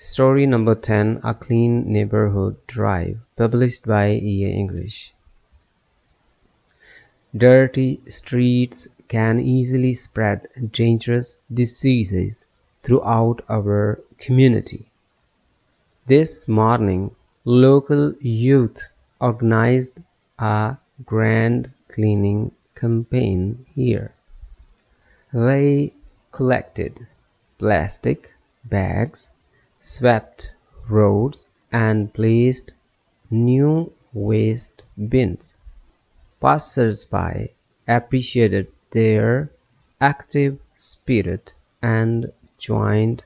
Story number 10, A Clean Neighborhood Drive, published by English. Dirty streets can easily spread dangerous diseases throughout our community. This morning, local youth organized a grand cleaning campaign here. They collected plastic bags, swept roads, and placed new waste bins. Passers-by appreciated their active spirit and joined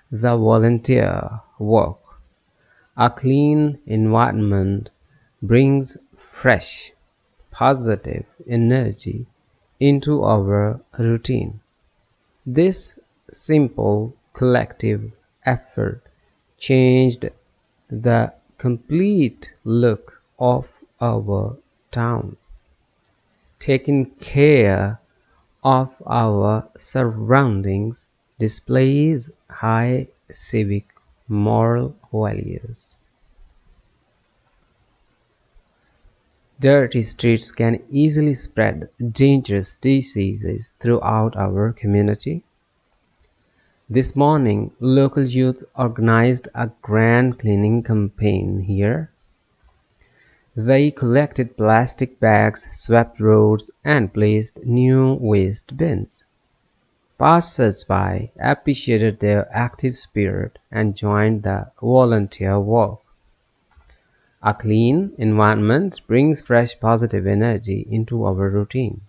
the volunteer work. A clean environment brings fresh, positive energy into our routine. This simple collective effort changed the complete look of our town. Taking care of our surroundings displays high civic moral values. Dirty streets can easily spread dangerous diseases throughout our community. This morning, local youth organized a grand cleaning campaign here. They collected plastic bags, swept roads, and placed new waste bins. Passers-by appreciated their active spirit and joined the volunteer work. A clean environment brings fresh positive energy into our routine.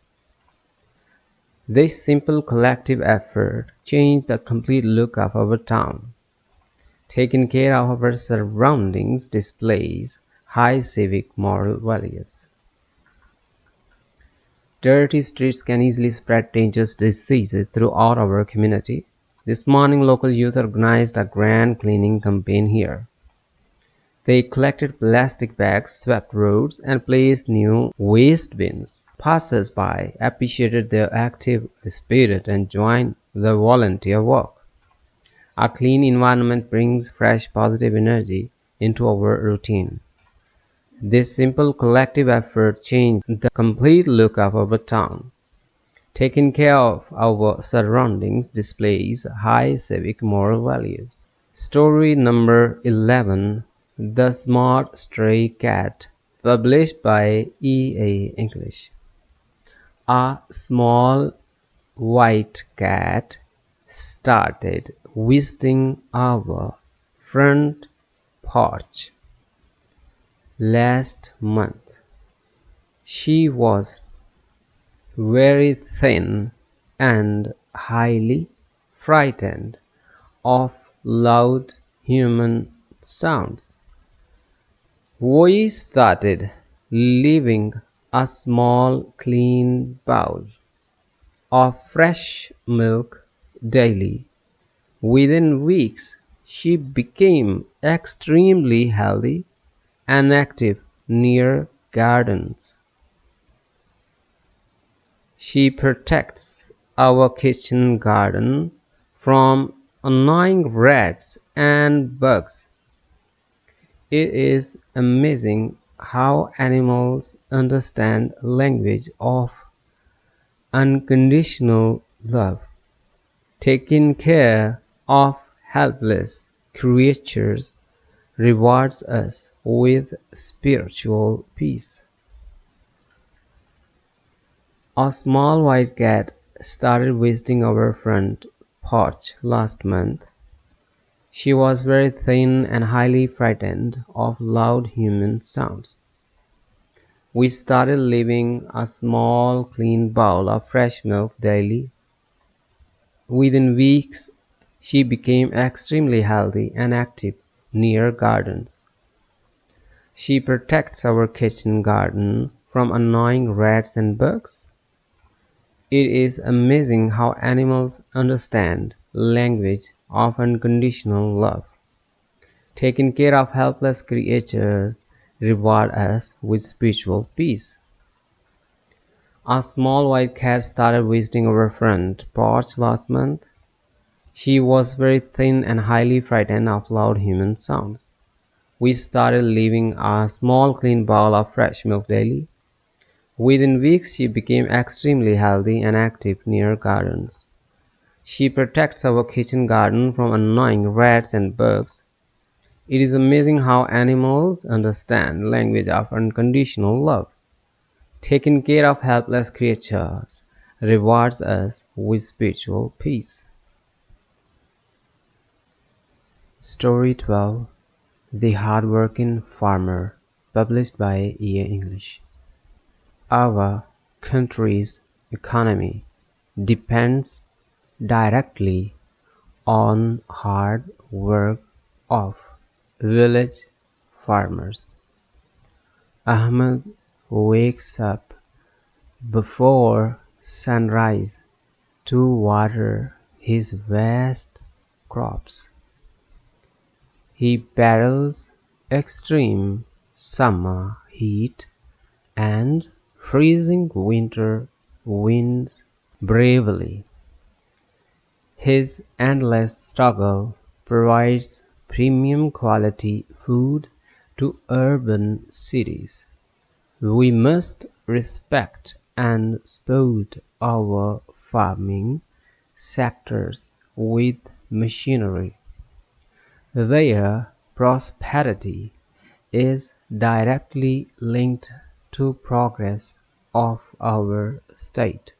This simple collective effort changed the complete look of our town. Taking care of our surroundings displays high civic moral values. Dirty streets can easily spread dangerous diseases throughout our community. This morning, local youth organized a grand cleaning campaign here. They collected plastic bags, swept roads, and placed new waste bins. Passers-by appreciated their active spirit and joined the volunteer work. A clean environment brings fresh, positive energy into our routine. This simple collective effort changed the complete look of our town. Taking care of our surroundings displays high civic moral values. Story number 11, The Smart Stray Cat, published by English. A small white cat started visiting our front porch last month. She was very thin and highly frightened of loud human sounds. We started leaving a small clean bowl of fresh milk daily. Within weeks, she became extremely healthy and active near gardens. She protects our kitchen garden from annoying rats and bugs. It is amazing how animals understand language of unconditional love. Taking care of helpless creatures rewards us with spiritual peace. A small white cat started visiting our front porch last month. She was very thin and highly frightened of loud human sounds. We started leaving a small clean bowl of fresh milk daily. Within weeks, she became extremely healthy and active near gardens. She protects our kitchen garden from annoying rats and bugs. It is amazing how animals understand language of unconditional love. Taking care of helpless creatures reward us with spiritual peace. A small white cat started visiting our front porch last month. She was very thin and highly frightened of loud human sounds. We started leaving a small clean bowl of fresh milk daily. Within weeks she became extremely healthy and active near gardens. She protects our kitchen garden from annoying rats and bugs. It is amazing how animals understand language of unconditional love. Taking care of helpless creatures rewards us with spiritual peace. Story 12. The Hardworking Farmer, published by English. Our country's economy depends directly on hard work of village farmers. Ahmed wakes up before sunrise to water his vast crops. He battles extreme summer heat and freezing winter winds bravely. His endless struggle provides premium quality food to urban cities. We must respect and support our farming sectors with machinery. Their prosperity is directly linked to progress of our state.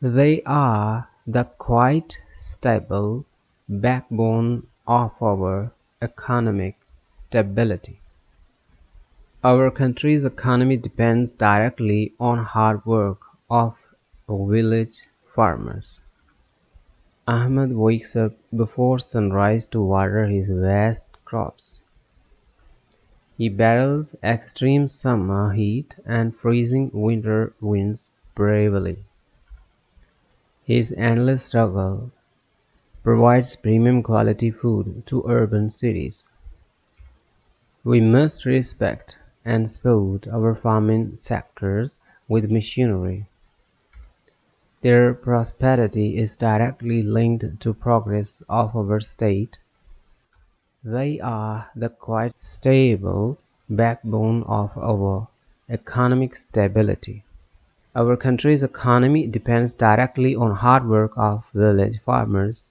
They are the quite stable backbone of our economic stability. Our country's economy depends directly on hard work of village farmers. Ahmed wakes up before sunrise to water his vast crops. He battles extreme summer heat and freezing winter winds bravely. His endless struggle provides premium quality food to urban cities. We must respect and support our farming sectors with machinery. Their prosperity is directly linked to progress of our state. They are the quite stable backbone of our economic stability. Our country's economy depends directly on hard work of village farmers.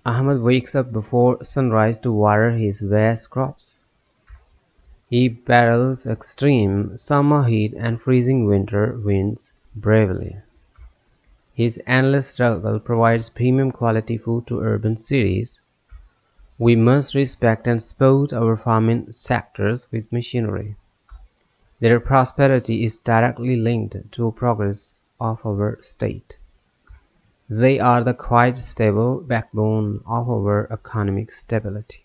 Ahmed wakes up before sunrise to water his vast crops. He battles extreme summer heat and freezing winter winds bravely. His endless struggle provides premium quality food to urban cities. We must respect and support our farming sectors with machinery. Their prosperity is directly linked to progress of our state. They are the quite stable backbone of our economic stability.